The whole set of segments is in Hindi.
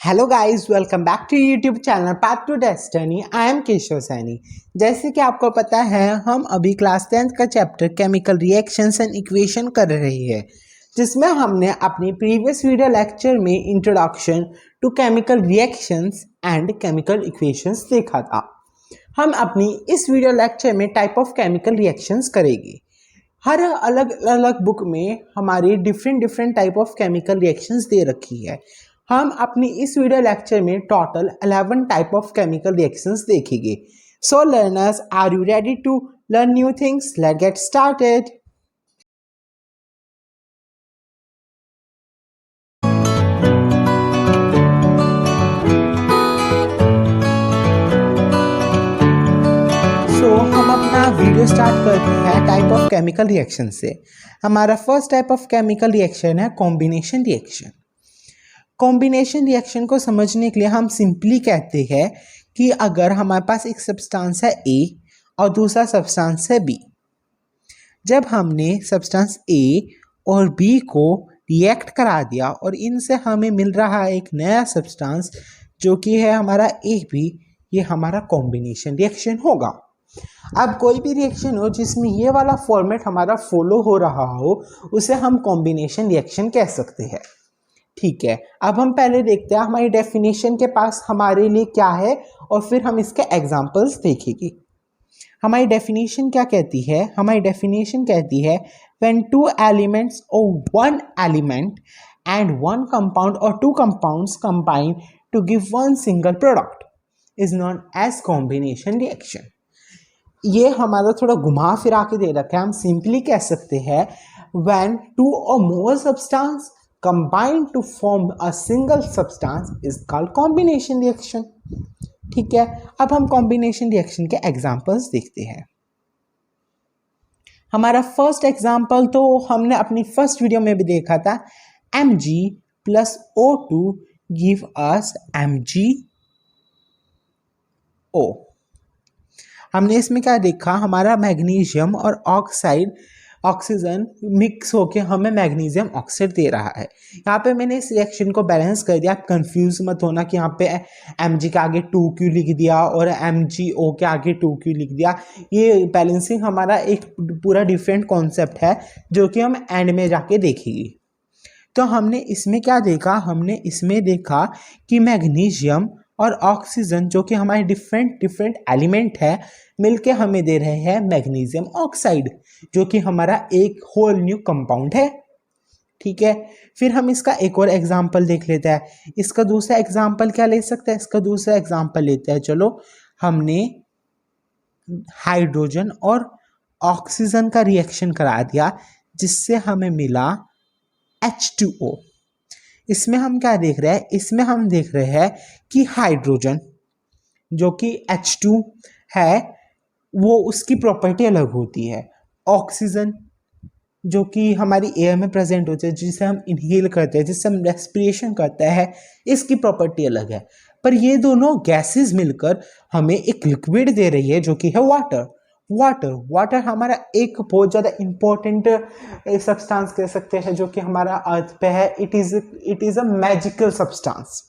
Hello guys, welcome back to YouTube channel path to destiny. I am Keshav Saini. जैसे कि आपको पता है, हम अभी क्लास 10th का chapter chemical reactions and equation कर रहे हैं, जिसमें हमने अपनी प्रीवियस वीडियो लेक्चर में introduction to chemical reactions and chemical equations देखा था। हम अपनी इस वीडियो लेक्चर में टाइप ऑफ केमिकल रिएक्शंस करेंगे। हर अलग अलग बुक में हमारी different type of chemical reactions दे रखी है। हम अपनी इस वीडियो लेक्चर में total 11 type of chemical reactions देखेंगे। So learners, are you ready to learn new things? Let's get started. हम अपना वीडियो स्टार्ट करते हैं टाइप ऑफ केमिकल रिएक्शन से। हमारा first type of chemical reaction है कॉम्बिनेशन रिएक्शन। कॉम्बिनेशन रिएक्शन को समझने के लिए हम सिंपली कहते हैं कि अगर हमारे पास एक सब्सटेंस है ए और दूसरा सब्सटेंस है बी, जब हमने सब्सटेंस ए और बी को रिएक्ट करा दिया और इनसे हमें मिल रहा है एक नया सब्सटेंस जो कि है हमारा ए बी, ये हमारा कॉम्बिनेशन रिएक्शन होगा। अब कोई भी रिएक्शन हो जिसमें ये वाला फॉर्मेट हमारा फॉलो हो रहा हो, उसे हम कॉम्बिनेशन रिएक्शन कह सकते हैं। ठीक है, अब हम पहले देखते हैं हमारी डेफिनेशन के पास हमारे लिए क्या है और फिर हम इसके एग्जांपल्स देखेंगे। हमारी डेफिनेशन क्या कहती है? हमारी डेफिनेशन कहती है when two elements or one element and one compound or two compounds combine to give one single product is known as combination reaction। ये हमारा थोड़ा घुमा फिरा के दे रखा है। हम सिंपली कह सकते हैं when two or more substance combine to form a single substance is called combination reaction। ठीक है, अब हम कॉम्बिनेशन रिएक्शन के एग्जांपल्स देखते हैं। हमारा फर्स्ट एग्जांपल तो हमने अपनी फर्स्ट वीडियो में भी देखा था, Mg plus O2 give us MgO। हमने इसमें क्या देखा? हमारा मैग्नीशियम और ऑक्सीजन मिक्स होके हमें मैग्नीशियम ऑक्साइड दे रहा है। यहाँ पे मैंने इस रिएक्शन को बैलेंस कर दिया। आप कंफ्यूज मत होना कि यहाँ पे Mg के आगे 2Q लिख दिया और MgO के आगे 2Q लिख दिया। ये बैलेंसिंग हमारा एक पूरा डिफरेंट कॉन्सेप्ट है जो कि हम एंड में जाके देखेंगे। तो हमने इसमें क्या देखा? हमने इसमें देखा कि मैग्नीशियम और ऑक्सीजन जो कि हमारे डिफरेंट एलिमेंट है, मिलके हमें दे रहे हैं मैग्नीशियम ऑक्साइड, जो कि हमारा एक होल न्यू कंपाउंड है। ठीक है, फिर हम इसका एक और एग्जांपल देख लेते हैं। इसका दूसरा एग्जांपल क्या ले सकते हैं? इसका दूसरा एग्जांपल लेते हैं। चलो, हमने हाइड्रोजन और ऑक्सीजन का रिएक्शन करा दिया जिससे हमें मिला H2O। इसमें हम क्या देख रहे हैं? इसमें हम देख रहे हैं कि हाइड्रोजन जो कि H2 है वो उसकी प्रॉपर्टी अलग होती है। ऑक्सीजन जो कि हमारी एयर में प्रेजेंट होती है, जिसे हम इनहेल करते हैं, जिससे हम रेस्पिरेशन करते हैं, इसकी प्रॉपर्टी अलग है। पर ये दोनों गैसेस मिलकर हमें एक लिक्विड दे रही है जो कि है वाटर। वाटर हमारा एक बहुत ज़्यादा इम्पोर्टेंट सब्सटेंस कह सकते हैं जो कि हमारा अर्थ पे है। It is a magical substance.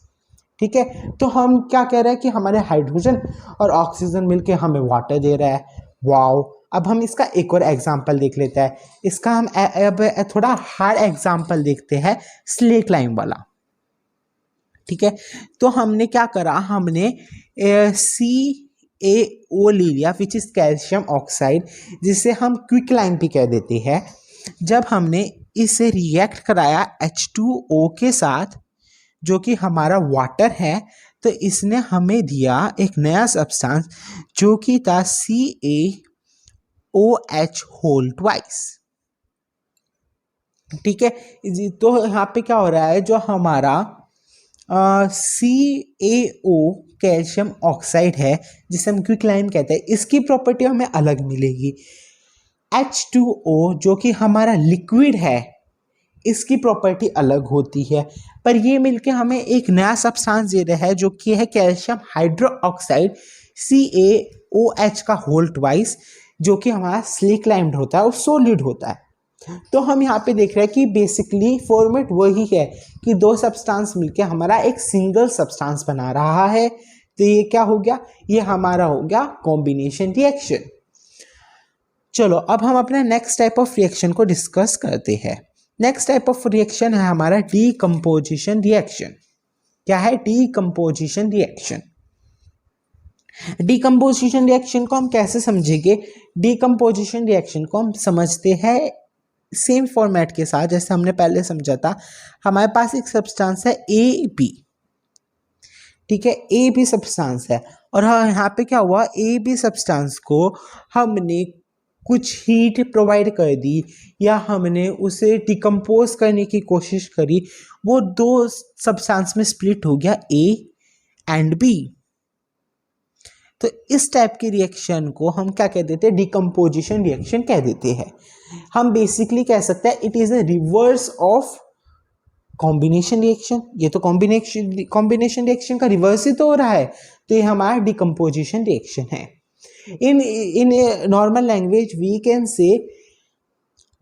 ठीक है, तो हम क्या कह रहे हैं कि हमारे हाइड्रोजन और ऑक्सीजन मिलके हमें वाटर दे रहा है। वाओ! अब हम इसका एक और एग्जांपल देख लेते हैं। इसका हम अब थोड़ा हार्ड एग्जांपल देखते हैं, स्लेट लाइम वाला। ठीक है, तो हमने क्या करा? हमने CaO ले लिया, विच इज कैल्शियम ऑक्साइड, जिसे हम क्विक लाइम भी कह देते हैं। जब हमने इसे रिएक्ट कराया H2O के साथ जो कि हमारा वाटर है, तो इसने हमें दिया एक नया सब्सटेंस जो कि था CaOH होल ट्वाइस। ठीक है, तो यहाँ पे क्या हो रहा है? जो हमारा CaO कैल्शियम ऑक्साइड है जिसे हम क्विक लाइम कहते हैं, इसकी प्रॉपर्टी हमें अलग मिलेगी। H2O जो कि हमारा लिक्विड है, इसकी प्रॉपर्टी अलग होती है। पर ये मिलके हमें एक नया सब्सटेंस दे रहा है जो कि है कैल्शियम हाइड्रोक्साइड CaOH का होल ट्वाइस, जो कि हमारा स्लिक लाइम्ड होता है और सॉलिड होता है। तो हम यहाँ पे देख रहे हैं कि बेसिकली फॉर्मेट वही है कि दो सब्सटेंस मिलके हमारा एक सिंगल सब्सटेंस बना रहा है। तो ये क्या हो गया, ये हमारा हो गया कॉम्बिनेशन रिएक्शन। चलो अब हम अपना नेक्स्ट टाइप ऑफ रिएक्शन को डिस्कस करते हैं। नेक्स्ट टाइप ऑफ रिएक्शन है हमारा डीकम्पोजिशन रिएक्शन। क्या है डीकम्पोजिशन रिएक्शन? डीकम्पोजिशन रिएक्शन को हम कैसे समझेंगे? डीकम्पोजिशन रिएक्शन को हम समझते हैं सेम फॉर्मेट के साथ जैसे हमने पहले समझा था। हमारे पास एक सब्सटेंस है ए बी, ठीक है, ए बी सब्सटेंस है और यहाँ पे क्या हुआ, ए बी सब्सटेंस को हमने कुछ हीट प्रोवाइड कर दी या हमने उसे डिकम्पोज करने की कोशिश करी, वो दो सब्सटेंस में स्प्लिट हो गया ए एंड बी। तो इस टाइप के रिएक्शन को हम क्या कह देते हैं, डिकम्पोजिशन रिएक्शन कह देते हैं। हम बेसिकली कह सकते हैं it is a reverse of combination reaction. ये तो कॉम्बिनेशन रिएक्शन का रिवर्स ही तो हो रहा है, तो ये हमारा डिकम्पोजिशन रिएक्शन है। in a normal language we can say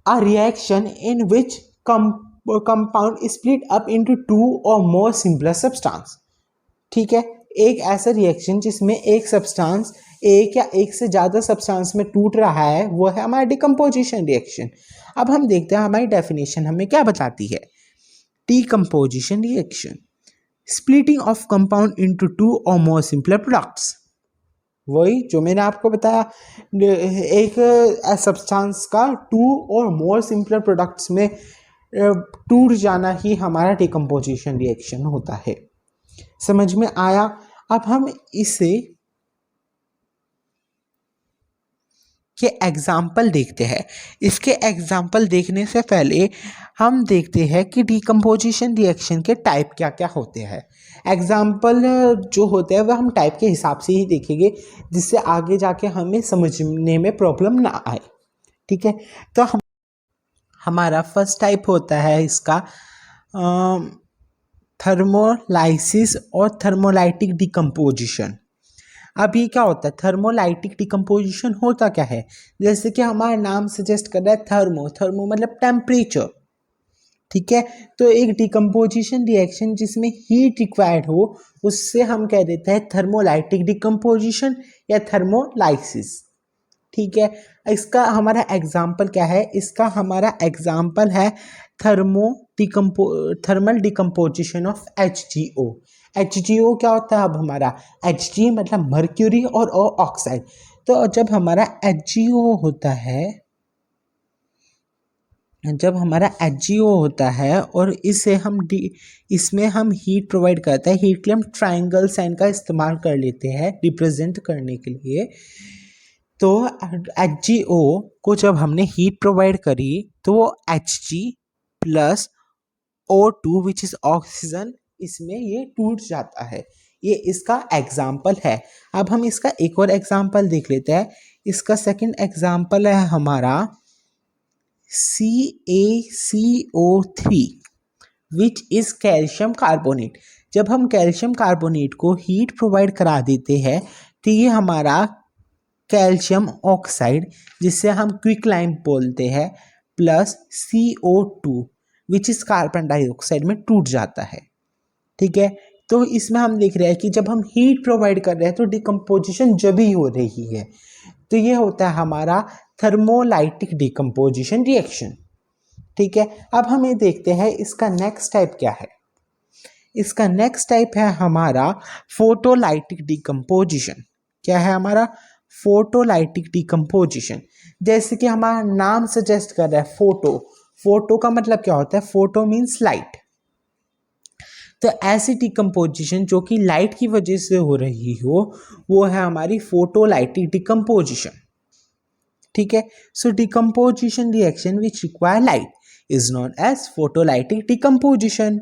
a reaction in which compound is split up into two or more simpler substance। ठीक है, एक ऐसा रिएक्शन जिसमें एक सब्सटेंस एक या एक से ज़्यादा सब्सटेंस में टूट रहा है, वो है हमारा डिकम्पोजिशन रिएक्शन। अब हम देखते हैं हमारी डेफिनेशन हमें क्या बताती है। Decomposition reaction, splitting of compound into two और मोर सिंपलर प्रोडक्ट्स। वही जो मैंने आपको बताया, एक सब्सटेंस का टू और मोर सिंपलर प्रोडक्ट्स में टूट जाना ही हमारा डिकम्पोजिशन रिएक्शन होता है। समझ में आया? अब हम इसे के एग्जाम्पल देखते हैं। इसके एग्जाम्पल देखने से पहले हम देखते हैं कि डिकम्पोजिशन रिएक्शन के टाइप क्या क्या होते हैं। एग्जाम्पल जो होते हैं वह हम टाइप के हिसाब से ही देखेंगे, जिससे आगे जाके हमें समझने में प्रॉब्लम ना आए। ठीक है, तो हमारा फर्स्ट टाइप होता है इसका थर्मोलाइसिस और थर्मोलाइटिक डिकम्पोजिशन। अब ये क्या होता है, थर्मोलाइटिक डिकम्पोजिशन होता क्या है? जैसे कि हमारा नाम सजेस्ट कर रहा है थर्मो मतलब टेम्परेचर। ठीक है, तो एक डिकम्पोजिशन रिएक्शन जिसमें हीट रिक्वायर्ड हो उससे हम कह देते हैं थर्मोलाइटिक डिकम्पोजिशन या थर्मोलाइसिस। ठीक है, इसका हमारा एग्जाम्पल क्या है? इसका हमारा एग्जाम्पल है thermal decomposition of HgO। HgO क्या होता है? अब हमारा Hg मतलब मर्क्यूरी और O ऑक्साइड। तो जब हमारा HgO होता है, जब हमारा HgO होता है और इसमें हम हीट प्रोवाइड करते हैं, हीट के लिए हम ट्राइंगल साइन का इस्तेमाल कर लेते हैं रिप्रेजेंट करने के लिए। तो HgO को जब हमने हीट प्रोवाइड करी तो वो Hg plus O2 which is oxygen, इसमें ये टूट जाता है। ये इसका एग्जाम्पल है। अब हम इसका एक और एग्जाम्पल देख लेते हैं। इसका सेकंड एग्जाम्पल है हमारा CaCO3 which is calcium carbonate. जब हम कैल्शियम कार्बोनेट को हीट प्रोवाइड करा देते हैं तो ये हमारा कैल्शियम ऑक्साइड, जिससे हम क्विकलाइम बोलते हैं, plus CO2 which is carbon dioxide में टूट जाता है। ठीक है, तो इसमें हम देख रहे हैं कि जब हम हीट प्रोवाइड कर रहे हैं तो डिकम्पोजिशन जब ही हो रही है। तो ये होता है हमारा थर्मोलाइटिक डिकम्पोजिशन रिएक्शन। ठीक है, अब हम ये देखते हैं इसका नेक्स्ट टाइप क्या है। इसका नेक्स्ट टाइप है हमारा फोटोलाइटिक डिकम्पोजिशन। क्या है हमारा? Photolytic decomposition. जैसे कि हमारा नाम सजेस्ट कर रहा है फोटो। फोटो का मतलब क्या होता है? Photo means light. तो ऐसी डिकम्पोजिशन जो कि लाइट की वजह से हो रही हो वो है हमारी फोटोलाइटिक डिकम्पोजिशन। ठीक है, so decomposition reaction which require light is known as photolytic decomposition.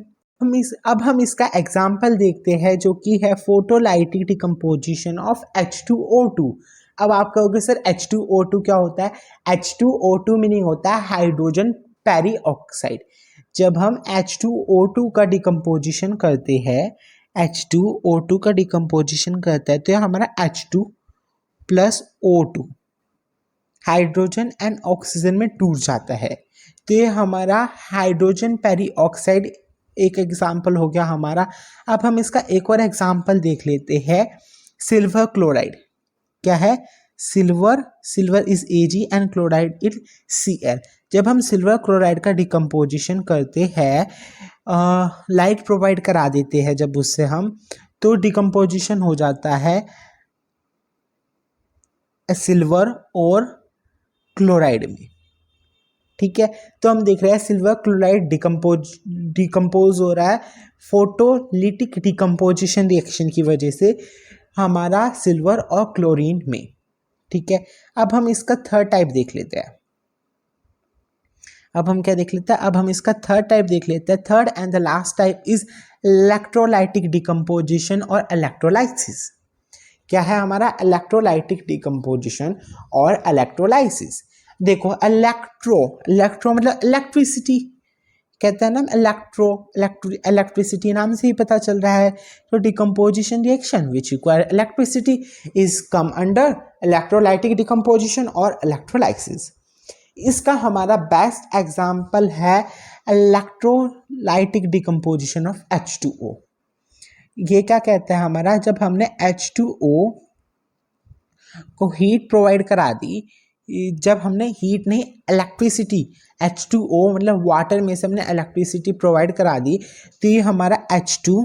अब हम इसका एग्जाम्पल देखते हैं जो कि है फोटोलाइटिक डिकम्पोजिशन ऑफ H2O2। अब आप कहोगे सर H2O2 क्या होता है? H2O2 मीनिंग होता है हाइड्रोजन पेरी ऑक्साइड। जब हम H2O2 का डिकम्पोजिशन करते हैं, H2O2 का डिकम्पोजिशन करता है तो हमारा H2 plus O2 hydrogen and oxygen में टूट जाता है। तो ये हमारा हाइड्रोजन पेरिऑक्साइड एक एग्जाम्पल हो गया हमारा। अब हम इसका एक और एग्जाम्पल देख लेते हैं, सिल्वर क्लोराइड। क्या है? Silver is Ag and chloride is Cl। जब हम सिल्वर क्लोराइड का डिकम्पोजिशन करते हैं, लाइट प्रोवाइड करा देते हैं जब उससे हम, तो डिकम्पोजिशन हो जाता है सिल्वर और क्लोराइड में। ठीक है, तो हम देख रहे हैं सिल्वर क्लोराइड डिकम्पोज हो रहा है फोटोलिटिक डिकम्पोजिशन रिएक्शन की वजह से हमारा सिल्वर और क्लोरीन में। ठीक है, अब हम इसका थर्ड टाइप देख लेते हैं। अब हम क्या देख लेते हैं? अब हम इसका थर्ड टाइप देख लेते हैं। Third and the last type is electrolytic decomposition और इलेक्ट्रोलाइसिस। क्या है हमारा? इलेक्ट्रोलाइटिक डिकम्पोजिशन और इलेक्ट्रोलाइसिस। देखो, इलेक्ट्रो मतलब इलेक्ट्रिसिटी, कहते हैं ना इलेक्ट्रिसिटी नाम से ही पता चल रहा है। तो decomposition reaction which require electricity is come under electrolytic decomposition और इलेक्ट्रोलाइसिस। इसका हमारा बेस्ट एग्जाम्पल है इलेक्ट्रोलाइटिक डिकम्पोजिशन ऑफ H2O। ये क्या कहता है हमारा? जब हमने H2O को हीट प्रोवाइड करा दी, जब हमने हीट नहीं इलेक्ट्रिसिटी, H2O मतलब वाटर में से हमने इलेक्ट्रिसिटी प्रोवाइड करा दी, तो ये हमारा H2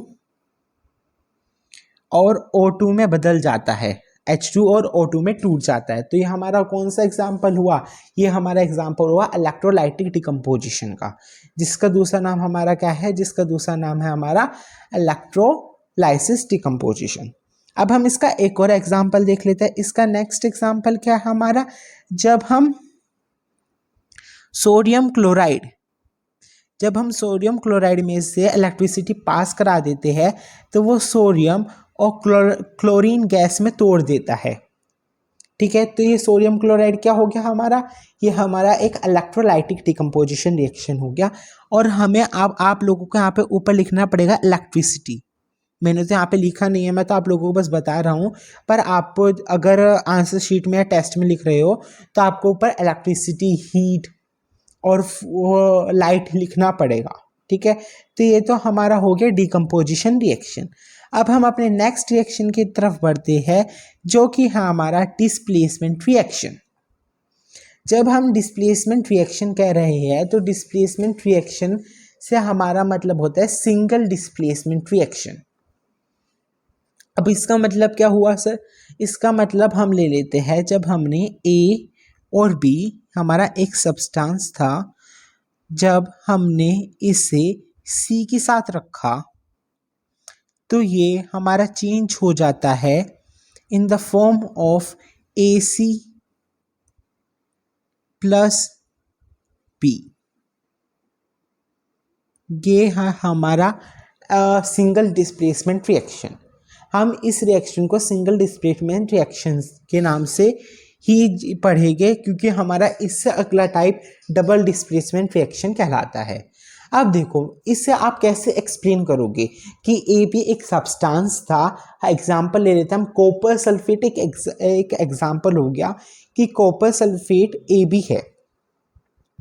और O2 में बदल जाता है, H2 और O2 में टूट जाता है। तो ये हमारा कौन सा एग्जाम्पल हुआ? ये हमारा एग्जाम्पल हुआ इलेक्ट्रोलाइटिक डिकम्पोजिशन का, जिसका दूसरा नाम हमारा क्या है? जिसका दूसरा नाम है हमारा इलेक्ट्रोलाइसिस डिकम्पोजिशन। अब हम इसका एक और एग्जाम्पल देख लेते हैं। इसका नेक्स्ट एग्जाम्पल क्या है हमारा? जब हम सोडियम क्लोराइड में से इलेक्ट्रिसिटी पास करा देते हैं, तो वो सोडियम और क्लोरीन गैस में तोड़ देता है। ठीक है, तो ये सोडियम क्लोराइड क्या हो गया हमारा? ये हमारा एक इलेक्ट्रोलाइटिक डिकम्पोजिशन रिएक्शन हो गया। और हमें अब आप लोगों को यहाँ पे ऊपर लिखना पड़ेगा इलेक्ट्रिसिटी। मैंने तो यहाँ पे लिखा नहीं है, मैं तो आप लोगों को बस बता रहा हूँ, पर आप अगर आंसर शीट में या टेस्ट में लिख रहे हो तो आपको ऊपर इलेक्ट्रिसिटी, हीट और लाइट लिखना पड़ेगा। ठीक है, तो ये तो हमारा हो गया डिकम्पोजिशन रिएक्शन। अब हम अपने नेक्स्ट रिएक्शन की तरफ बढ़ते हैं, जो कि है हमारा डिस्प्लेसमेंट रिएक्शन। जब हम डिस्प्लेसमेंट रिएक्शन कह रहे हैं, तो डिस्प्लेसमेंट रिएक्शन से हमारा मतलब होता है सिंगल डिस्प्लेसमेंट रिएक्शन। अब इसका मतलब क्या हुआ सर? इसका मतलब हम ले लेते हैं, जब हमने A और B हमारा एक सब्सटेंस था, जब हमने इसे C के साथ रखा, तो ये हमारा चेंज हो जाता है in the form of AC plus B। ये है हमारा सिंगल डिस्प्लेसमेंट रिएक्शन। हम इस रिएक्शन को सिंगल डिस्प्लेसमेंट रिएक्शन के नाम से ही पढ़ेंगे, क्योंकि हमारा इससे अगला टाइप डबल डिस्प्लेसमेंट रिएक्शन कहलाता है। अब देखो, इससे आप कैसे एक्सप्लेन करोगे कि AB एक सब्सटेंस था। एग्जाम्पल ले लेते हैं हम, कॉपर सल्फेट एक एग्जाम्पल हो गया कि कॉपर सल्फेट AB है।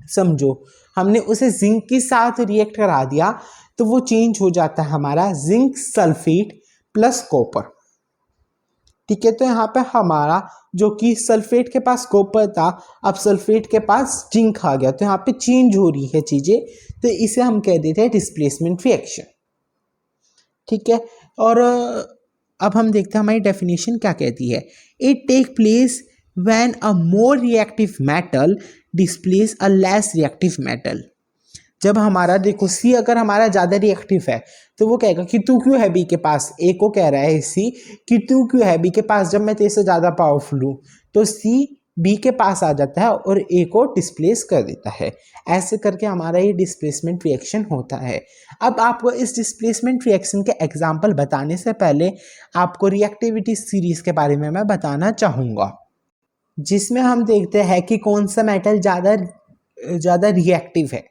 समझो, हमने उसे जिंक के साथ रिएक्ट करा दिया, तो वो चेंज हो जाता है हमारा जिंक सल्फेट प्लस कॉपर। ठीक है, तो यहाँ पे हमारा जो कि सल्फेट के पास कॉपर था, अब सल्फेट के पास जिंक आ गया, तो यहाँ पे चेंज हो रही है चीजें, तो इसे हम कह देते हैं डिस्प्लेसमेंट रिएक्शन। ठीक है, और अब हम देखते हैं हमारी डेफिनेशन क्या कहती है। It take place when a more reactive metal displace a less reactive metal. जब हमारा देखो C अगर हमारा ज़्यादा रिएक्टिव है, तो वो कहेगा कि तू क्यों है B के पास। A को कह रहा है C कि तू क्यों है B के पास, जब मैं तेरे से ज़्यादा पावरफुल हूँ। तो C B के पास आ जाता है और A को डिस्प्लेस कर देता है। ऐसे करके हमारा ये डिस्प्लेसमेंट रिएक्शन होता है। अब आपको इस डिस्प्लेसमेंट रिएक्शन के एग्जाम्पल बताने से पहले आपको रिएक्टिविटी सीरीज के बारे में मैं बताना चाहूँगा, जिसमें हम देखते हैं कि कौन सा मेटल ज़्यादा रिएक्टिव है।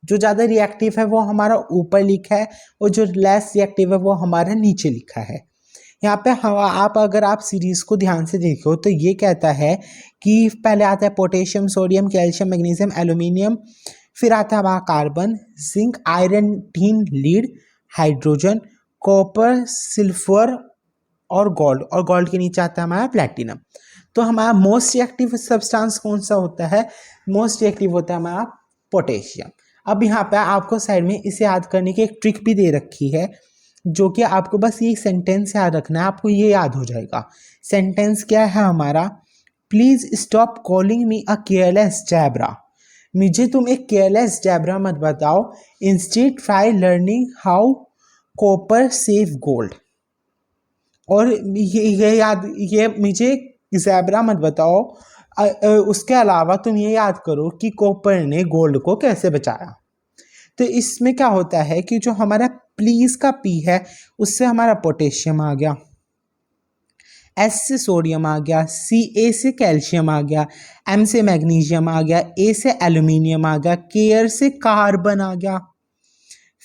जो ज़्यादा रिएक्टिव है वो हमारा ऊपर लिखा है, और जो लेस रिएक्टिव है वो हमारा नीचे लिखा है। यहाँ पे आप अगर आप सीरीज को ध्यान से देखो, तो ये कहता है कि पहले आता है potassium, sodium, calcium, magnesium, aluminium, फिर आता है हमारा carbon, zinc, iron, tin, lead, hydrogen, copper, silver और गोल्ड के नीचे आता है हमारा प्लैटिनम। तो हमारा मोस्ट रिएक्टिव सब्सटेंस कौन सा होता है? मोस्ट रिएक्टिव होता है हमारा पोटेशियम। अब यहाँ पे आपको साइड में इसे याद करने की एक ट्रिक भी दे रखी है, जो कि आपको बस ये सेंटेंस याद रखना है, आपको ये याद हो जाएगा। सेंटेंस क्या है हमारा? Please stop calling me a careless zebra. मुझे तुम एक केयरलेस जैबरा मत बताओ, instead try learning how copper save gold. और ये मुझे जैबरा मत बताओ, उसके अलावा तुम ये याद करो कि कॉपर ने गोल्ड को कैसे बचाया। तो इसमें क्या होता है कि जो हमारा प्लीज का पी है उससे हमारा पोटेशियम आ गया, एस से सोडियम आ गया, सी ए से कैल्शियम आ गया, एम से मैग्नीशियम आ गया, ए से एल्यूमिनियम आ गया, केयर से कार्बन आ गया,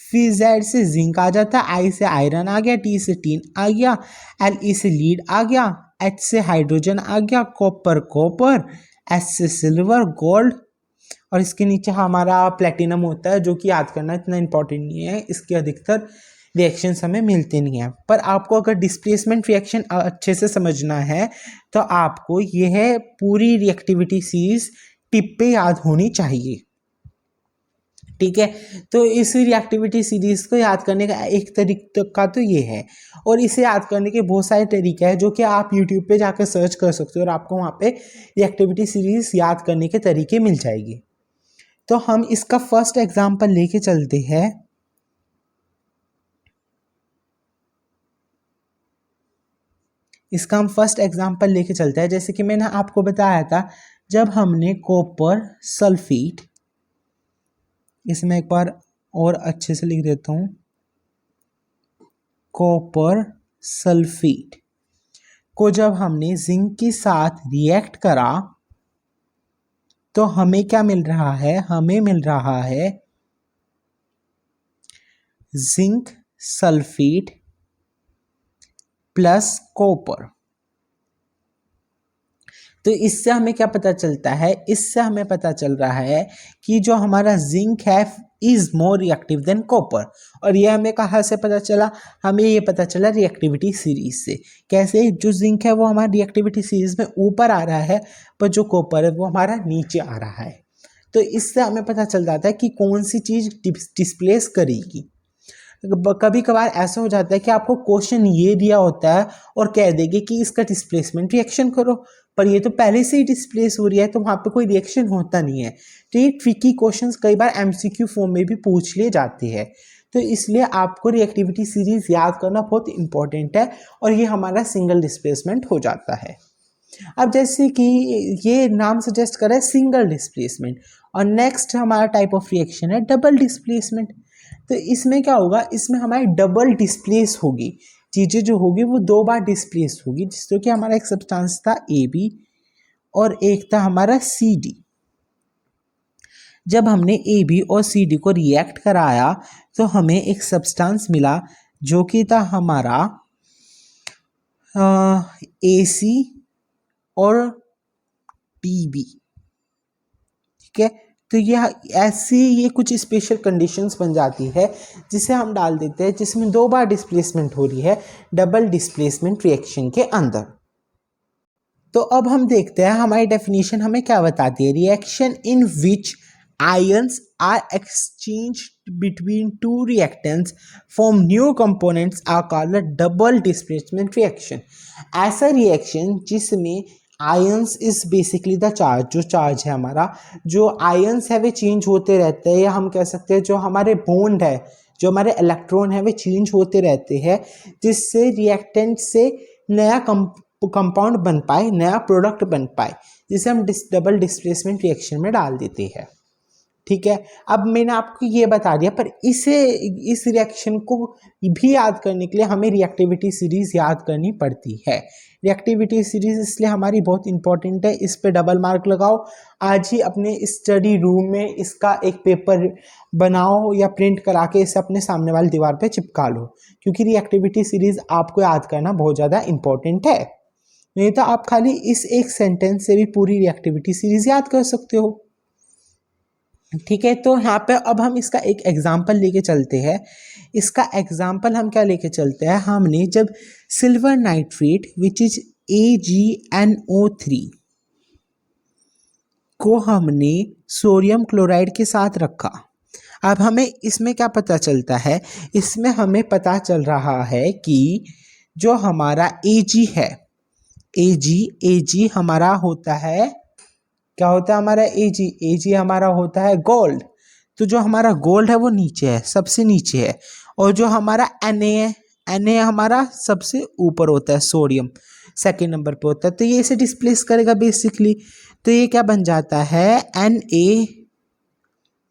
फिर जेड से जिंक आ जाता, आई से आयरन आ गया, टी से टीन आ गया, एल ई से लीड आ गया, एच से हाइड्रोजन आ गया, कॉपर, एस से सिल्वर, गोल्ड, और इसके नीचे हमारा प्लेटिनम होता है, जो कि याद करना इतना इंपॉर्टेंट नहीं है, इसके अधिकतर रिएक्शंस हमें मिलते नहीं हैं। पर आपको अगर डिस्प्लेसमेंट रिएक्शन अच्छे से समझना है तो आपको यह पूरी रिएक्टिविटी सीरीज टिप पे याद होनी चाहिए, ठीक है। तो इस रिएक्टिविटी सीरीज को याद करने का एक तरीका तो ये है, और इसे याद करने के बहुत सारे तरीके हैं जो कि आप यूट्यूब पे जाकर सर्च कर सकते हो और आपको वहाँ पे रिएक्टिविटी सीरीज याद करने के तरीके मिल जाएगी। तो हम इसका फर्स्ट एग्जाम्पल लेके चलते हैं। इसका हम फर्स्ट एग्जाम्पल लेके चलते हैं। जैसे कि मैंने आपको बताया था, जब हमने कॉपर सल्फेट, इसमें एक बार और अच्छे से लिख देता हूं, कॉपर सल्फेट को जब हमने जिंक के साथ रिएक्ट करा तो हमें क्या मिल रहा है? हमें मिल रहा है जिंक सल्फेट प्लस कॉपर। तो इससे हमें क्या पता चलता है? इससे हमें पता चल रहा है कि जो हमारा जिंक है is more reactive than copper. और ये हमें कहाँ से पता चला? हमें ये पता चला रिएक्टिविटी सीरीज से। कैसे? जो जिंक है वो हमारी रिएक्टिविटी सीरीज में ऊपर आ रहा है, पर जो कॉपर है वो हमारा नीचे आ रहा है। तो इससे हमें पता चल जाता है कि कौन सी चीज डिस्प्लेस करेगी। कभी कभार ऐसा हो जाता है कि आपको क्वेश्चन ये दिया होता है और कह देंगे कि इसका डिस्प्लेसमेंट रिएक्शन करो, पर ये तो पहले से ही डिस्प्लेस हो रही है, तो वहाँ पे कोई रिएक्शन होता नहीं है। तो ये ट्रिकी क्वेश्चंस कई बार एमसीक्यू फॉर्म में भी पूछ लिए जाते हैं। तो इसलिए आपको रिएक्टिविटी सीरीज याद करना बहुत इंपॉर्टेंट है, और ये हमारा सिंगल डिस्प्लेसमेंट हो जाता है। अब जैसे कि ये नाम सजेस्ट कर रहा है सिंगल डिस्प्लेसमेंट, और नेक्स्ट हमारा टाइप ऑफ रिएक्शन है डबल डिस्प्लेसमेंट। तो इसमें क्या होगा? इसमें हमारी डबल डिस्प्लेस होगी, चीज़ें जो होगी वो दो बार डिस्प्लेस होगी। जिससे कि हमारा एक सब्सटेंस था AB और एक था हमारा CD। जब हमने AB और CD को रिएक्ट कराया तो हमें एक सब्सटेंस मिला जो कि था हमारा AC और TB, ठीक है। तो ये कुछ स्पेशल कंडीशंस बन जाती है जिसे हम डाल देते हैं, जिसमें दो बार डिस्प्लेसमेंट हो रही है डबल डिस्प्लेसमेंट रिएक्शन के अंदर। तो अब हम देखते हैं हमारी डेफिनेशन हमें क्या बताती है। Reaction in which ions are exchange between two reactants form new components are called double displacement reaction. ऐसा रिएक्शन जिसमें ions is basically the charge, जो चार्ज है हमारा, जो आयंस है वे चेंज होते रहते हैं, या हम कह सकते हैं जो हमारे बॉन्ड है, जो हमारे इलेक्ट्रॉन है वे चेंज होते रहते हैं, जिससे रिएक्टेंट से नया कंपाउंड बन पाए, नया प्रोडक्ट बन पाए, जिसे हम डबल डिस्प्लेसमेंट रिएक्शन में डाल देते हैं, ठीक है। अब मैंने आपको ये बता दिया, पर इस रिएक्शन को भी याद करने के लिए हमें रिएक्टिविटी सीरीज याद करनी पड़ती है। रिएक्टिविटी सीरीज इसलिए हमारी बहुत इंपॉर्टेंट है, इस पे डबल मार्क लगाओ। आज ही अपने स्टडी रूम में इसका एक पेपर बनाओ या प्रिंट करा के इसे अपने सामने वाली दीवार पे चिपका लो, क्योंकि रिएक्टिविटी सीरीज आपको याद करना बहुत ज़्यादा इंपॉर्टेंट है। नहीं तो आप खाली इस एक सेंटेंस से भी पूरी रिएक्टिविटी सीरीज याद कर सकते हो। ठीक है, तो यहाँ पे अब हम इसका एक एग्जाम्पल लेके चलते हैं। इसका एग्जाम्पल हम क्या लेके चलते हैं, हमने जब silver nitrate which is AgNO3 को हमने सोडियम क्लोराइड के साथ रखा। अब हमें इसमें क्या पता चलता है, इसमें हमें पता चल रहा है कि जो हमारा Ag है, Ag हमारा होता है, क्या होता है हमारा Ag हमारा होता है गोल्ड। तो जो हमारा गोल्ड है वो नीचे है, सबसे नीचे है, और जो हमारा Na है, Na हमारा सबसे ऊपर होता है, सोडियम सेकेंड नंबर पे होता है। तो ये इसे डिस्प्लेस करेगा बेसिकली, तो ये क्या बन जाता है Na,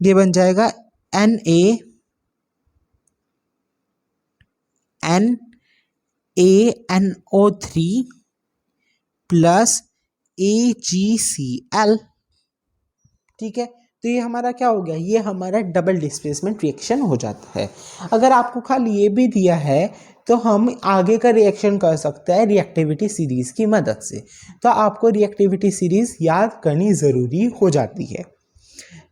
ये बन जाएगा NaNO3 प्लस AgCl। ठीक है, तो ये हमारा क्या हो गया, ये हमारा डबल डिस्प्लेसमेंट रिएक्शन हो जाता है। अगर आपको खाली ये भी दिया है तो हम आगे का रिएक्शन कर सकते हैं रिएक्टिविटी सीरीज की मदद से। तो आपको रिएक्टिविटी सीरीज याद करनी ज़रूरी हो जाती है।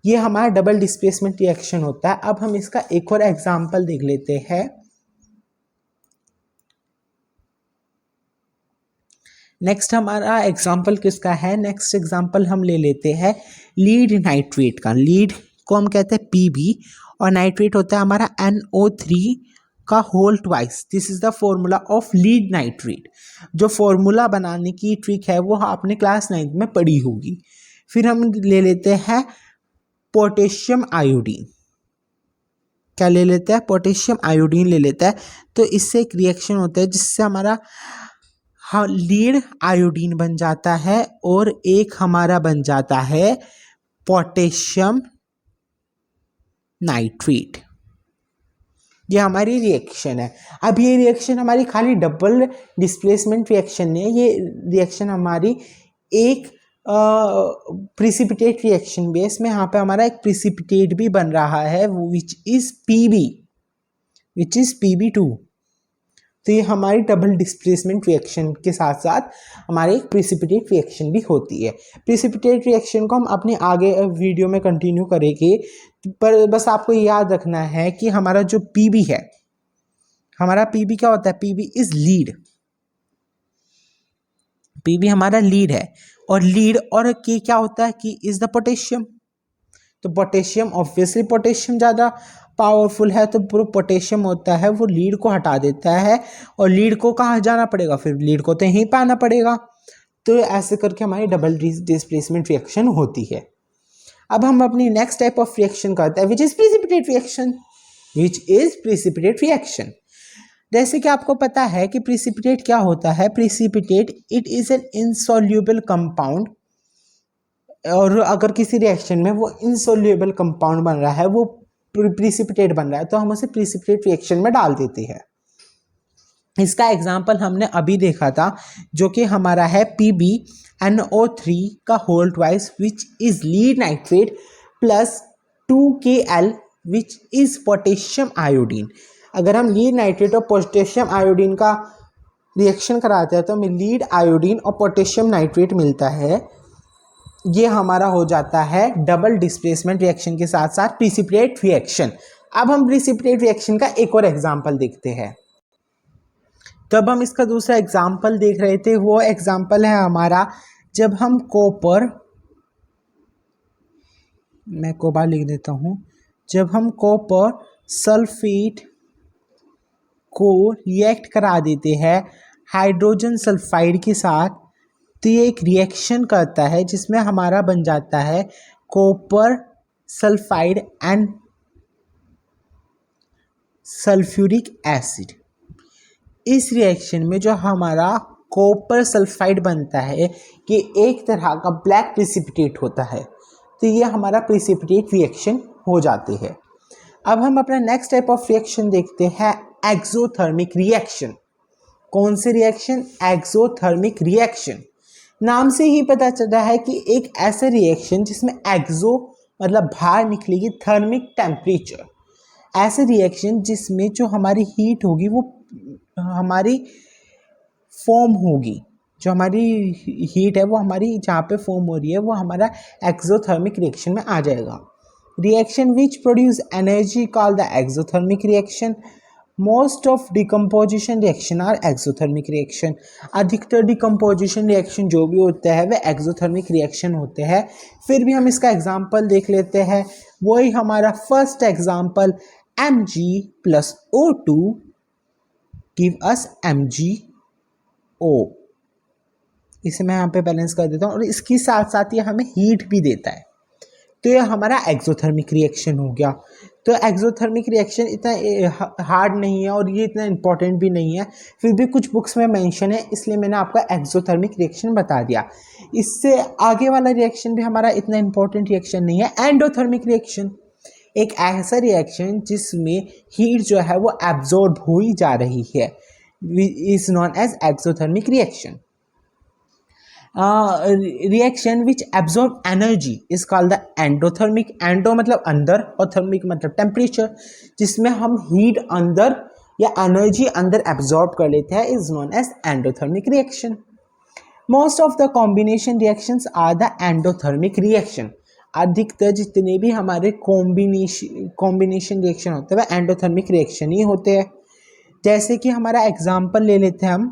ये हमारा डबल डिस्प्लेसमेंट रिएक्शन होता है। अब हम इसका एक और एग्जाम्पल देख लेते हैं। नेक्स्ट हमारा एग्जाम्पल किसका है, नेक्स्ट एग्जाम्पल हम ले लेते हैं लीड नाइट्रेट का। लीड को हम कहते हैं Pb और नाइट्रेट होता है हमारा NO3 का whole twice. This is the formula of lead nitrate. जो फॉर्मूला बनाने की ट्रिक है वो आपने क्लास 9 में पढ़ी होगी। फिर हम ले लेते हैं पोटेशियम आयोडीन। क्या ले लेते हैं, पोटेशियम आयोडीन ले लेता है। तो इससे एक रिएक्शन होता है जिससे हमारा लीड आयोडीन बन जाता है और एक हमारा बन जाता है पोटेशियम नाइट्रेट। ये हमारी रिएक्शन है। अब ये रिएक्शन हमारी खाली डबल डिस्प्लेसमेंट रिएक्शन नहीं है, ये रिएक्शन हमारी एक प्रिसिपिटेट रिएक्शन भी है। इसमें यहाँ पे हमारा एक प्रिसिपिटेट भी बन रहा है विच इज Pb2। तो ये हमारी डबल डिस्प्लेसमेंट रिएक्शन के साथ साथ हमारी एक प्रिसिपिटेट रिएक्शन भी होती है। प्रिसिपिटेट रिएक्शन को हम अपने आगे वीडियो में कंटिन्यू करेंगे, पर बस आपको याद रखना है कि हमारा जो Pb है, हमारा Pb क्या होता है, Pb इज लीड। Pb हमारा लीड है, और लीड और K क्या होता है, K इज द पोटेशियम। तो पोटेशियम ऑब्वियसली पोटेशियम ज़्यादा पावरफुल है, तो जो पोटेशियम होता है वो लीड को हटा देता है, और लीड को कहाँ जाना पड़ेगा, फिर लीड को तो यहीं पे आना पड़ेगा। तो ऐसे करके हमारी डबल डिस्प्लेसमेंट रिएक्शन होती है। अब हम अपनी नेक्स्ट टाइप ऑफ रिएक्शन करते हैं विच इज प्रिसिपिटेट रिएक्शन। जैसे कि आपको पता है कि प्रिसिपिटेट क्या होता है, precipitate it is an insoluble compound. और अगर किसी रिएक्शन में वो इनसॉल्यूबल कंपाउंड बन रहा है, वो प्रिसिपिटेट बन रहा है, तो हम उसे प्रिसिपिटेट रिएक्शन में डाल देते हैं। इसका एग्जांपल हमने अभी देखा था, जो कि हमारा है PbNO3 का whole twice which is lead nitrate plus 2Kl which is potassium iodine. अगर हम लीड नाइट्रेट और पोटेशियम आयोडीन का रिएक्शन कराते हैं तो हमें लीड आयोडीन और पोटेशियम नाइट्रेट मिलता है। ये हमारा हो जाता है डबल डिस्प्लेसमेंट रिएक्शन के साथ साथ प्रिसिपिटेट रिएक्शन। अब हम प्रिसिपिटेट रिएक्शन का एक और एग्जांपल देखते हैं। तब हम इसका दूसरा एग्जांपल देख रहे थे, वो एग्जांपल है हमारा जब हम कॉपर, मैं कोबार लिख देता हूँ, जब हम कॉपर सल्फेट को रिएक्ट करा देते हैं हाइड्रोजन सल्फाइड के साथ, तो ये एक रिएक्शन करता है जिसमें हमारा बन जाता है copper sulphide and sulphuric acid. इस रिएक्शन में जो हमारा कॉपर सल्फाइड बनता है ये एक तरह का ब्लैक प्रिसिपिटेट होता है। तो ये हमारा प्रिसिपिटेट रिएक्शन हो जाते हैं। अब हम अपना नेक्स्ट टाइप ऑफ रिएक्शन देखते हैं, एक्सोथर्मिक रिएक्शन। कौन से रिएक्शन, एक्सोथर्मिक रिएक्शन। नाम से ही पता चल रहा है कि एक ऐसा रिएक्शन जिसमें एक्सो मतलब बाहर निकलेगी, थर्मिक टेम्परेचर, ऐसे रिएक्शन जिसमें जो हमारी हीट होगी वो हमारी फॉर्म होगी, जो हमारी हीट है वो हमारी जहाँ पे फॉर्म हो रही है वो हमारा एक्सोथर्मिक रिएक्शन में आ जाएगा। Reaction which produce energy call the exothermic reaction. Most of decomposition reaction are exothermic reaction. अधिकतर डिकम्पोजिशन रिएक्शन जो भी होते हैं वे एक्सोथर्मिक रिएक्शन होते हैं। फिर भी हम इसका एग्जांपल देख लेते हैं। वही हमारा first example Mg plus O2 give us MgO। इसे मैं यहाँ पे बैलेंस कर देता हूँ और इसके साथ साथ ये हमें हीट भी देता है, तो ये हमारा एक्सोथर्मिक रिएक्शन हो गया। तो एक्सोथर्मिक रिएक्शन इतना हार्ड नहीं है और ये इतना इम्पोर्टेंट भी नहीं है, फिर भी कुछ बुक्स में मेंशन है, इसलिए मैंने आपको एक्सोथर्मिक रिएक्शन बता दिया। इससे आगे वाला रिएक्शन भी हमारा इतना इम्पोर्टेंट रिएक्शन नहीं है, एंडोथर्मिक रिएक्शन। एक ऐसा रिएक्शन जिसमें हीट जो है वो एब्जॉर्ब हो ही जा रही है, is known as exothermic reaction. Reaction which absorb energy is called the endothermic. Endo मतलब अंदर और थर्मिक मतलब टेम्परेचर, जिसमें हम हीट अंदर या एनर्जी अंदर एब्जॉर्ब कर लेते हैं, is known as endothermic reaction. Most of the combination reactions are the endothermic reaction. अधिकतर जितने भी हमारे कॉम्बिनेशन रिएक्शन होते हैं वह एंडोथर्मिक रिएक्शन ही होते हैं। जैसे कि हमारा एग्जाम्पल ले लेते हैं हम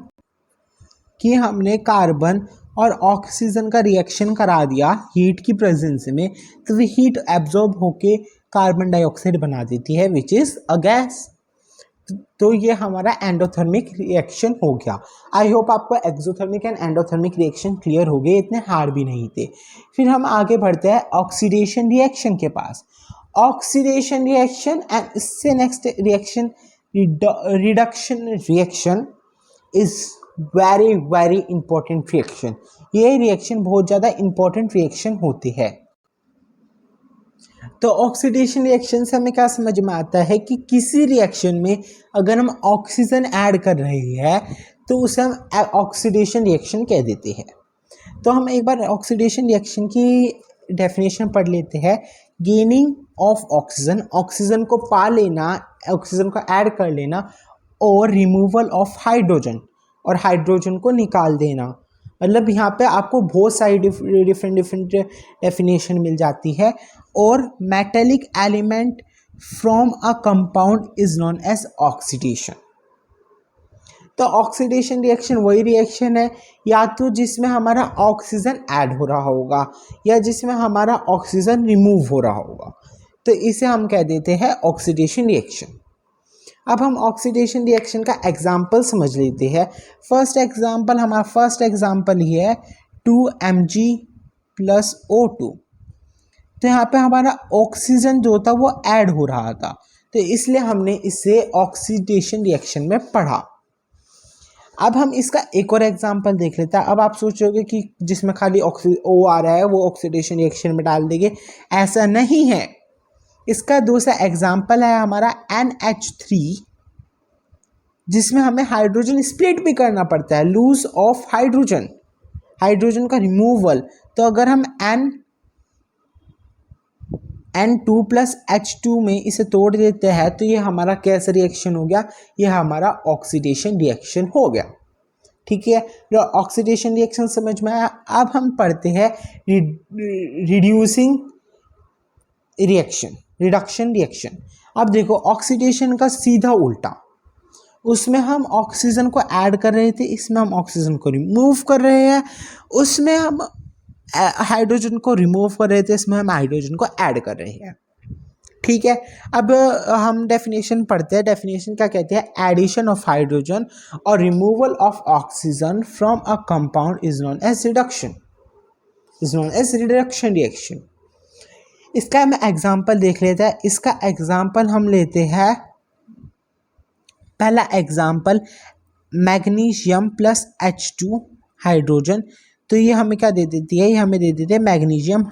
कि हमने कार्बन और ऑक्सीजन का रिएक्शन करा दिया हीट की प्रेजेंस में, तो वो हीट एब्जॉर्ब होके कार्बन डाइऑक्साइड बना देती है विच इज़ अ गैस। तो ये हमारा एंडोथर्मिक रिएक्शन हो गया। आई होप आपको exothermic and endothermic reaction clear हो गए, इतने हार्ड भी नहीं थे। फिर हम आगे बढ़ते हैं ऑक्सीडेशन रिएक्शन के पास। ऑक्सीडेशन रिएक्शन एंड इससे next reaction reduction reaction is very very important reaction. ये रिएक्शन बहुत ज़्यादा इंपॉर्टेंट रिएक्शन होती है। तो ऑक्सीडेशन रिएक्शन से हमें क्या समझ में आता है कि किसी रिएक्शन में अगर हम ऑक्सीजन ऐड कर रहे हैं तो उसे हम ऑक्सीडेशन रिएक्शन कह देते हैं। तो हम एक बार ऑक्सीडेशन रिएक्शन की डेफिनेशन पढ़ लेते हैं। गेनिंग ऑफ ऑक्सीजन, ऑक्सीजन को पा लेना, ऑक्सीजन को ऐड कर लेना, और रिमूवल ऑफ हाइड्रोजन, और हाइड्रोजन को निकाल देना। मतलब यहाँ पे आपको बहुत सारी डिफरेंट डेफिनेशन मिल जाती है। और metallic element from a compound is known as oxidation. तो ऑक्सीडेशन रिएक्शन वही रिएक्शन है या तो जिसमें हमारा ऑक्सीजन ऐड हो रहा होगा या जिसमें हमारा ऑक्सीजन रिमूव हो रहा होगा, तो इसे हम कह देते हैं ऑक्सीडेशन रिएक्शन। अब हम ऑक्सीडेशन रिएक्शन का एग्जाम्पल समझ लेते हैं। फर्स्ट एग्जाम्पल ये है 2Mg प्लस O2। तो यहाँ पे हमारा ऑक्सीजन जो था वो ऐड हो रहा था, तो इसलिए हमने इसे ऑक्सीडेशन रिएक्शन में पढ़ा। अब हम इसका एक और एग्जाम्पल देख लेते हैं। अब आप सोचोगे कि जिसमें खाली O आ रहा है वो ऑक्सीडेशन रिएक्शन में डाल देंगे, ऐसा नहीं है। इसका दूसरा एग्जाम्पल है हमारा NH3, जिसमें हमें हाइड्रोजन स्प्लिट भी करना पड़ता है, लूज ऑफ हाइड्रोजन, हाइड्रोजन का रिमूवल। तो अगर हम N2 प्लस H2 में इसे तोड़ देते हैं तो ये हमारा कैसा रिएक्शन हो गया, ये हमारा ऑक्सीडेशन रिएक्शन हो गया। ठीक है, जो ऑक्सीडेशन रिएक्शन समझ में आया। अब हम पढ़ते हैं रिड्यूसिंग रिएक्शन, रिडक्शन रिएक्शन। अब देखो ऑक्सीडेशन का सीधा उल्टा, उसमें हम ऑक्सीजन को ऐड कर रहे थे, इसमें हम ऑक्सीजन को रिमूव कर रहे हैं। उसमें हम हाइड्रोजन को रिमूव कर रहे थे, इसमें हम हाइड्रोजन को ऐड कर रहे हैं। ठीक है, अब हम डेफिनेशन पढ़ते हैं। डेफिनेशन क्या कहते हैं, एडिशन ऑफ हाइड्रोजन और removal of oxygen from a compound is known as reduction, is known as reduction reaction. इसका हम एग्जाम्पल देख लेते हैं। इसका एग्जाम्पल हम लेते हैं, पहला example magnesium plus H2 hydrogen. तो ये हमें क्या दे देती है, ये हमें दे देती है मैग्नीशियम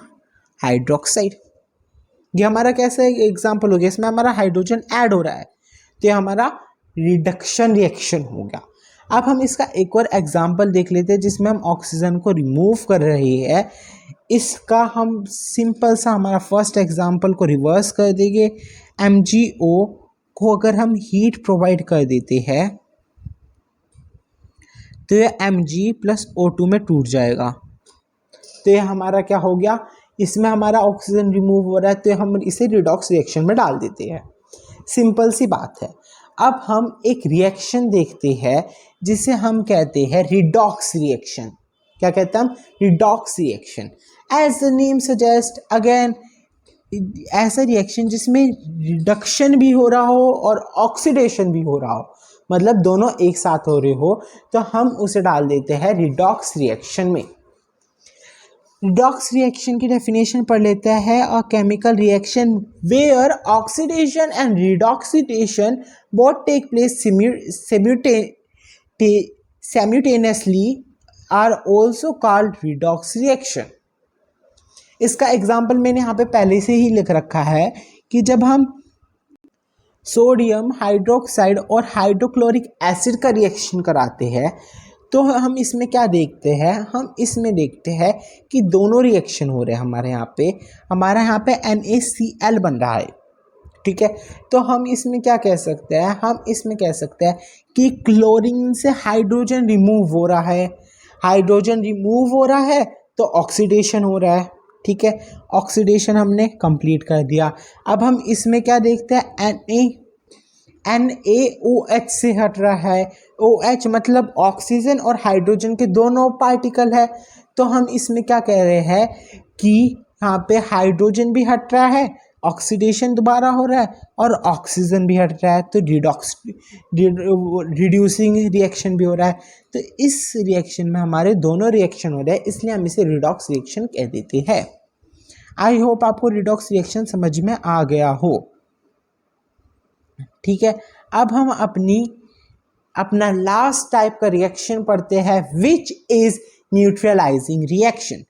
हाइड्रोक्साइड। ये हमारा कैसा एग्जाम्पल हो गया, इसमें हमारा हाइड्रोजन ऐड हो रहा है, तो ये हमारा रिडक्शन रिएक्शन हो गया। अब हम इसका एक और एग्जाम्पल देख लेते हैं जिसमें हम ऑक्सीजन को रिमूव कर रहे हैं। इसका हम सिंपल सा हमारा फर्स्ट एग्जाम्पल को रिवर्स कर देंगे। MgO को अगर हम हीट प्रोवाइड कर देते हैं तो ये Mg प्लस O2 में टूट जाएगा। तो ये हमारा क्या हो गया, इसमें हमारा ऑक्सीजन रिमूव हो रहा है तो हम इसे रिडॉक्स रिएक्शन में डाल देते हैं। सिंपल सी बात है। अब हम एक रिएक्शन देखते हैं जिसे हम कहते हैं रिडॉक्स रिएक्शन। क्या कहते हैं हम? Redox reaction. As the name suggest, again ऐसा रिएक्शन जिसमें रिडक्शन भी हो रहा हो और ऑक्सीडेशन भी हो रहा हो, मतलब दोनों एक साथ हो रहे हो, तो हम उसे डाल देते हैं रिडॉक्स रिएक्शन में। रिडॉक्स रिएक्शन की डेफिनेशन पढ़ लेता है, a chemical reaction where oxidation and reduction both take place simultaneously are also called redox reaction. इसका एग्जाम्पल मैंने यहाँ पे पहले से ही लिख रखा है कि जब हम सोडियम हाइड्रोक्साइड और हाइड्रोक्लोरिक एसिड का रिएक्शन कराते हैं तो हम इसमें क्या देखते हैं? हम इसमें देखते हैं कि दोनों रिएक्शन हो रहे हैं हमारे यहाँ पे NaCl बन रहा है, ठीक है। तो हम इसमें क्या कह सकते हैं? हम इसमें कह सकते हैं कि क्लोरीन से हाइड्रोजन रिमूव हो रहा है, हाइड्रोजन रिमूव हो रहा है तो ऑक्सीडेशन हो रहा है, ठीक है। ऑक्सीडेशन हमने कंप्लीट कर दिया। अब हम इसमें क्या देखते हैं? NaOH से हट रहा है। OH मतलब ऑक्सीजन और हाइड्रोजन के दोनों पार्टिकल है। तो हम इसमें क्या कह रहे हैं कि यहाँ पे हाइड्रोजन भी हट रहा है, ऑक्सीडेशन दोबारा हो रहा है और ऑक्सीजन भी हट रहा है, तो रिड्यूसिंग रिएक्शन भी हो रहा है। तो इस रिएक्शन में हमारे दोनों रिएक्शन हो रहे हैं, इसलिए हम इसे रिडॉक्स रिएक्शन कह देते हैं। आई होप आपको रिडॉक्स रिएक्शन समझ में आ गया हो, ठीक है। अब हम अपना लास्ट टाइप का रिएक्शन पढ़ते हैं, which is neutralising reaction.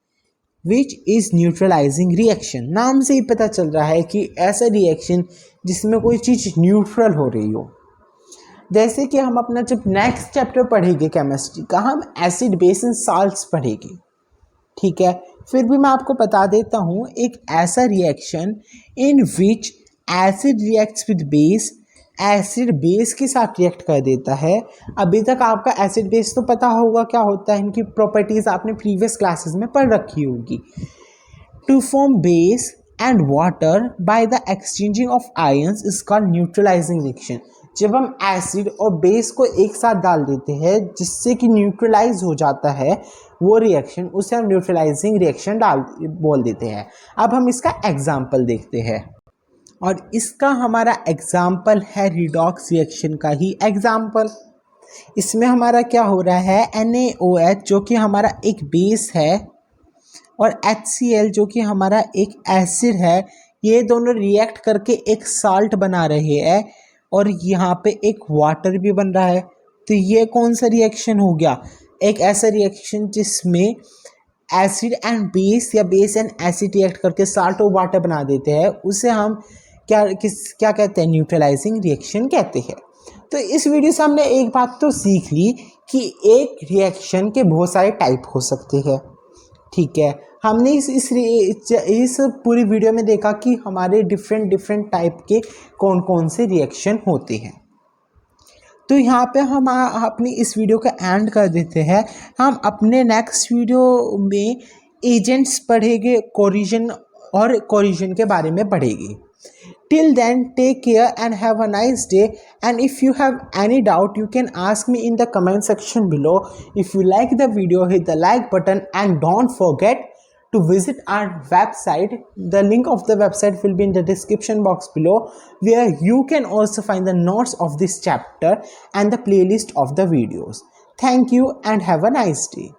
Which is neutralising reaction, नाम से ही पता चल रहा है कि ऐसा रिएक्शन जिसमें कोई चीज़ न्यूट्रल हो रही हो। जैसे कि हम अपना जब नेक्स्ट चैप्टर पढ़ेंगे केमिस्ट्री का, हम एसिड बेस एंड साल्ट्स पढ़ेंगे, ठीक है। फिर भी मैं आपको बता देता हूँ, एक ऐसा reaction in which acid reacts with base, acid base के साथ रिएक्ट कर देता है। अभी तक आपका एसिड बेस तो पता होगा क्या होता है, इनकी प्रॉपर्टीज आपने प्रीवियस क्लासेस में पढ़ रखी होगी। To form base and water by the exchanging of ions is called neutralising reaction. जब हम एसिड और बेस को एक साथ डाल देते हैं जिससे कि न्यूट्रलाइज हो जाता है वो रिएक्शन, उसे हम न्यूट्रलाइजिंग रिएक्शन बोल देते हैं। अब हम इसका एग्जाम्पल देखते हैं, और इसका हमारा एग्जाम्पल है रिडॉक्स रिएक्शन का ही एग्जाम्पल। इसमें हमारा क्या हो रहा है? NaOH जो कि हमारा एक बेस है और HCl जो कि हमारा एक एसिड है, ये दोनों रिएक्ट करके एक साल्ट बना रहे हैं और यहाँ पे एक वाटर भी बन रहा है। तो ये कौन सा रिएक्शन हो गया? एक ऐसा रिएक्शन जिसमें एसिड एंड बेस या बेस एंड एसिड रिएक्ट करके साल्ट और वाटर बना देते हैं, उसे हम क्या कहते हैं? न्यूट्रलाइजिंग रिएक्शन कहते हैं। तो इस वीडियो से हमने एक बात तो सीख ली कि एक रिएक्शन के बहुत सारे टाइप हो सकते हैं, ठीक है। हमने इस पूरी वीडियो में देखा कि हमारे डिफरेंट टाइप के कौन कौन से रिएक्शन होते हैं। तो यहाँ पे हम अपनी इस वीडियो का एंड कर देते हैं। हम अपने नेक्स्ट वीडियो में एजेंट्स पढ़ेंगे, कोरिजन के बारे में पढ़ेंगे। Till then, take care and have a nice day. And if you have any doubt, you can ask me in the comment section below. If you like the video, hit the like button and don't forget to visit our website. The link of the website will be in the description box below, where you can also find the notes of this chapter and the playlist of the videos. Thank you and have a nice day.